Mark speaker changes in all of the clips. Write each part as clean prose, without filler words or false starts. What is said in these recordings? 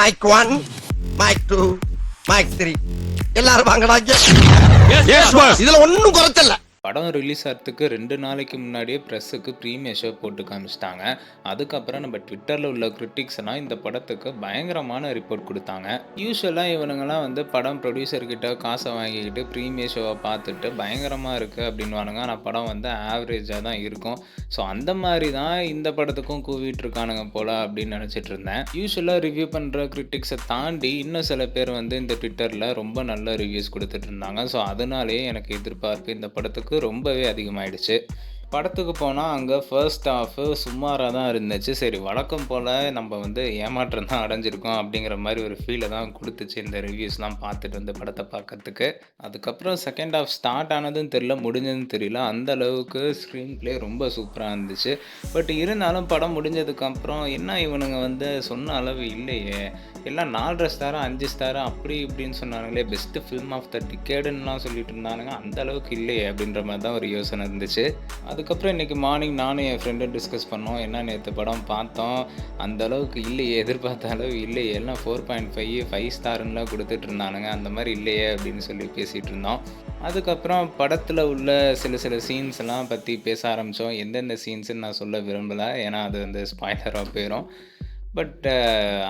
Speaker 1: Mic 1, mic 2, mic 3 எல்லாரும் வாங்கடா. இதுல ஒண்ணும் குறைச்சல.
Speaker 2: படம் ரிலீஸ் ஆகிறதுக்கு 2 நாளைக்கு முன்னாடியே ப்ரெஸ்ஸுக்கு ப்ரீமியர் ஷோ போட்டு காமிச்சிட்டாங்க. அதுக்கப்புறம் நம்ம ட்விட்டரில் உள்ள கிரிட்டிக்ஸ்லாம் இந்த படத்துக்கு பயங்கரமான ரிப்போர்ட் கொடுத்தாங்க. யூஸ்வலாக இவனுங்கெல்லாம் வந்து படம் ப்ரொடியூசர்கிட்ட காசை வாங்கிக்கிட்டு ப்ரீமியர் ஷோவை பார்த்துட்டு பயங்கரமாக இருக்குது அப்படின்வானுங்க. ஆனால் படம் வந்து ஆவரேஜாக தான் இருக்கும். ஸோ அந்த மாதிரி தான் இந்த படத்துக்கும் கூவிட்டு இருக்கானுங்க போல் அப்படின்னு நினச்சிட்டு இருந்தேன். யூஸ்வலாக ரிவ்யூ பண்ணுற கிரிட்டிக்ஸை தாண்டி இன்னும் சில பேர் வந்து இந்த ட்விட்டரில் ரொம்ப நல்ல ரிவ்யூஸ் கொடுத்துட்டு இருந்தாங்க. ஸோ அதனாலேயே எனக்கு எதிர்பார்ப்பு இந்த படத்துக்கு ரொம்பவே அதிகமாயிடுச்சு. படத்துக்கு போனால் அங்கே ஃபர்ஸ்ட் ஹாஃபு சுமாராக தான் இருந்துச்சு. சரி, வழக்கம் போல் நம்ம வந்து ஏமாற்றம் தான் அடைஞ்சிருக்கோம் அப்படிங்கிற மாதிரி ஒரு ஃபீலை தான் கொடுத்துச்சு இந்த ரிவ்யூஸ்லாம் பார்த்துட்டு வந்து படத்தை பார்க்கறதுக்கு. அதுக்கப்புறம் செகண்ட் ஹாஃப் ஸ்டார்ட் ஆனதும் தெரியல, முடிஞ்சதும் தெரியல. அந்த அளவுக்கு ஸ்க்ரீன் ப்ளே ரொம்ப சூப்பராக இருந்துச்சு. பட் இருந்தாலும் படம் முடிஞ்சதுக்கப்புறம் என்ன இவனுங்க வந்து சொன்ன அளவு இல்லையே, எல்லாம் 4.5 ஸ்டார் 5 ஸ்டார் அப்படி இப்படின்னு சொன்னானுங்களே, பெஸ்ட்டு ஃபில்ம் ஆஃப் த டிகேடுன்னெலாம் சொல்லிட்டு இருந்தானுங்க. அந்த அளவுக்கு இல்லையே அப்படின்ற மாதிரி தான் ஒரு யோசனை இருந்துச்சு. அதுக்கப்புறம் இன்றைக்கி மார்னிங் நானும் என் ஃப்ரெண்டும் டிஸ்கஸ் பண்ணோம். என்ன நேற்று படம் பார்த்தோம், அந்த அளவுக்கு இல்லையே, எதிர்பார்த்த அளவு இல்லையே, எல்லாம் 4.5 5 ஸ்டாருன்னெலாம் கொடுத்துட்டு இருந்தானுங்க, அந்த மாதிரி இல்லையே அப்படின்னு சொல்லி பேசிகிட்டு இருந்தோம். அதுக்கப்புறம் படத்தில் உள்ள சில சீன்ஸ் எல்லாம் பற்றி பேச ஆரம்பித்தோம். எந்தெந்த சீன்ஸுன்னு நான் சொல்ல விரும்பலை, ஏன்னா அது வந்து ஸ்பாய்லராக போயிடும். பட்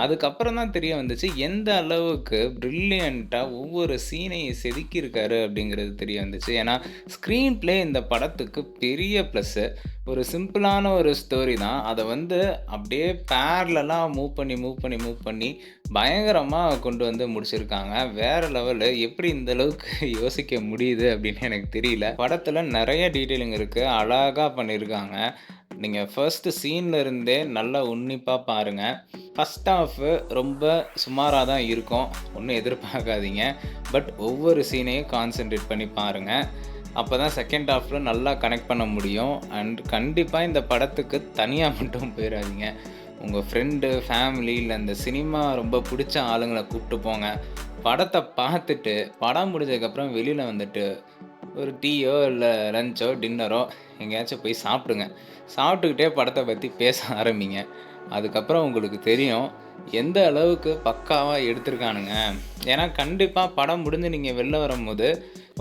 Speaker 2: அதுக்கப்புறம் தான் தெரிய வந்துச்சு எந்த அளவுக்கு ப்ரில்லியண்ட்டாக ஒவ்வொரு சீனையும் செதுக்கியிருக்காரு அப்படிங்கிறது தெரிய வந்துச்சு. ஏன்னா ஸ்க்ரீன் ப்ளே இந்த படத்துக்கு பெரிய ப்ளஸ்ஸு. ஒரு சிம்பிளான ஒரு ஸ்டோரி தான், அதை வந்து அப்படியே பேரலெல்லாம் மூவ் பண்ணி பயங்கரமாக கொண்டு வந்து முடிச்சிருக்காங்க. வேறு லெவலு. எப்படி இந்த அளவுக்கு யோசிக்க முடியுது அப்படின்னு எனக்கு தெரியல. படத்தில் நிறைய டீட்டெயிலிங் இருக்குது, அழகாக பண்ணியிருக்காங்க. நீங்கள் ஃபர்ஸ்ட்டு சீனில் இருந்தே நல்லா உன்னிப்பாக பாருங்கள். ஃபஸ்ட் ஹாஃபு ரொம்ப சுமாராக தான் இருக்கும், ஒன்றும் எதிர்பார்க்காதீங்க. பட் ஒவ்வொரு சீனையும் கான்சென்ட்ரேட் பண்ணி பாருங்கள். அப்போ தான் செகண்ட் ஹாஃபில் நல்லா கனெக்ட் பண்ண முடியும். அண்ட் கண்டிப்பாக இந்த படத்துக்கு தனியாக மட்டும் போயிடாதீங்க. உங்கள் ஃப்ரெண்டு, ஃபேமிலி இல்லை இந்த சினிமா ரொம்ப பிடிச்ச ஆளுங்களை கூப்பிட்டு போங்க. படத்தை பார்த்துட்டு படம் முடிஞ்சதுக்கப்புறம் வெளியில் வந்துட்டு ஒரு டீயோ இல்லை லஞ்சோ டின்னரோ எங்கேயாச்சும் போய் சாப்பிடுங்க. சாப்பிட்டுக்கிட்டே படத்தை பற்றி பேச ஆரம்பிங்க. அதுக்கப்புறம் உங்களுக்கு தெரியும் எந்த அளவுக்கு பக்காவாக எடுத்திருக்கானுங்க. ஏன்னா கண்டிப்பாக படம் முடிஞ்சு நீங்கள் வெளில வரும்போது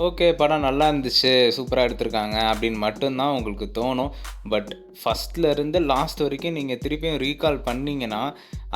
Speaker 2: ஓகே படம் நல்லா இருந்துச்சு, சூப்பராக எடுத்திருக்காங்க அப்படின்னு மட்டும்தான் உங்களுக்கு தோணும். பட் ஃபஸ்ட்லேருந்து லாஸ்ட் வரைக்கும் நீங்கள் திருப்பியும் ரீகால் பண்ணிங்கன்னா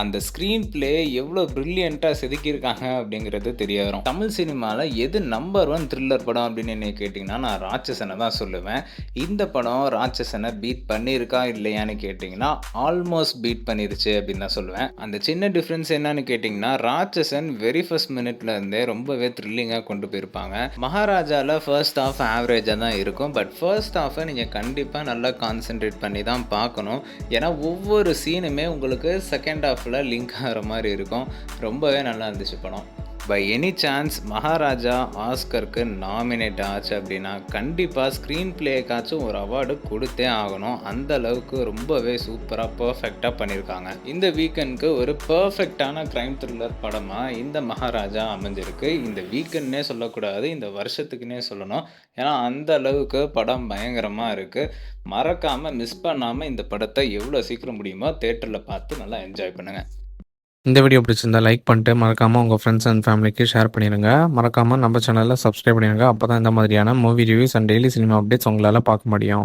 Speaker 2: அந்த ஸ்க்ரீன் ப்ளே எவ்வளோ ப்ரில்லியண்ட்டாக செதுக்கியிருக்காங்க அப்படிங்கிறது தெரிய வரும். தமிழ் சினிமாவில் எது நம்பர் 1 த்ரில்லர் படம் அப்படின்னு என்ன கேட்டிங்கன்னா நான் ராட்சசனை தான் சொல்லுவேன். இந்த படம் ராட்சசனை பீட் பண்ணியிருக்கா இல்லையான்னு கேட்டிங்கன்னா ஆல்மோஸ்ட் பீட் பண்ணிருச்சு அப்படின்னு தான் சொல்லுவேன். அந்த சின்ன டிஃப்ரென்ஸ் என்னன்னு கேட்டிங்கன்னா ராட்சசன் வெரி ஃபர்ஸ்ட் மினிட்லேருந்தே ரொம்பவே த்ரில்லிங்காக கொண்டு போயிருப்பாங்க. மகாராஜாவில் ஃபர்ஸ்ட் ஹாஃப் ஆவரேஜாக தான் இருக்கும். பட் ஃபர்ஸ்ட் ஹாஃபை நீங்கள் கண்டிப்பாக நல்லா கான்சென்ட்ரேட் பண்ணி தான் பார்க்கணும். ஏன்னா ஒவ்வொரு சீனுமே உங்களுக்கு செகண்ட் ஹாஃபில் லிங்க் ஆகிற மாதிரி இருக்கும். ரொம்பவே நல்லா இருந்துச்சு படம். பை எனி சான்ஸ் மகாராஜா ஆஸ்கருக்கு நாமினேட் ஆச்சு அப்படின்னா கண்டிப்பாக ஸ்க்ரீன் பிளேக்காச்சும் ஒரு அவார்டு கொடுத்தே ஆகணும். அந்த அளவுக்கு ரொம்பவே சூப்பராக பர்ஃபெக்டாக பண்ணியிருக்காங்க. இந்த வீக்கெண்டுக்கு ஒரு பர்ஃபெக்டான க்ரைம் த்ரில்லர் படமாக இந்த மகாராஜா அமைஞ்சிருக்கு. இந்த வீக்கெண்ட்னே சொல்லக்கூடாது, இந்த வருஷத்துக்குன்னே சொல்லணும். ஏன்னா அந்த அளவுக்கு படம் பயங்கரமாக இருக்குது. மறக்காமல் மிஸ் பண்ணாமல் இந்த படத்தை எவ்வளோ சீக்கிரம் முடியுமோ தேட்டரில் பார்த்து நல்லா என்ஜாய் பண்ணுங்கள்.
Speaker 3: இந்த வீடியோ பிடிச்சிருந்தா லைக் பண்ணிட்டு மறக்காமல் உங்கள் ஃப்ரெண்ட்ஸ் அண்ட் ஃபேமிலிக்கு ஷேர் பண்ணிடுங்க. மறக்காமல் நம்ம சேனலில் சப்ஸ்கிரைப் பண்ணிடுங்க. அப்போ தான் இந்த மாதிரியான movie reviews and daily cinema updates உங்களால் பார்க்க முடியும்.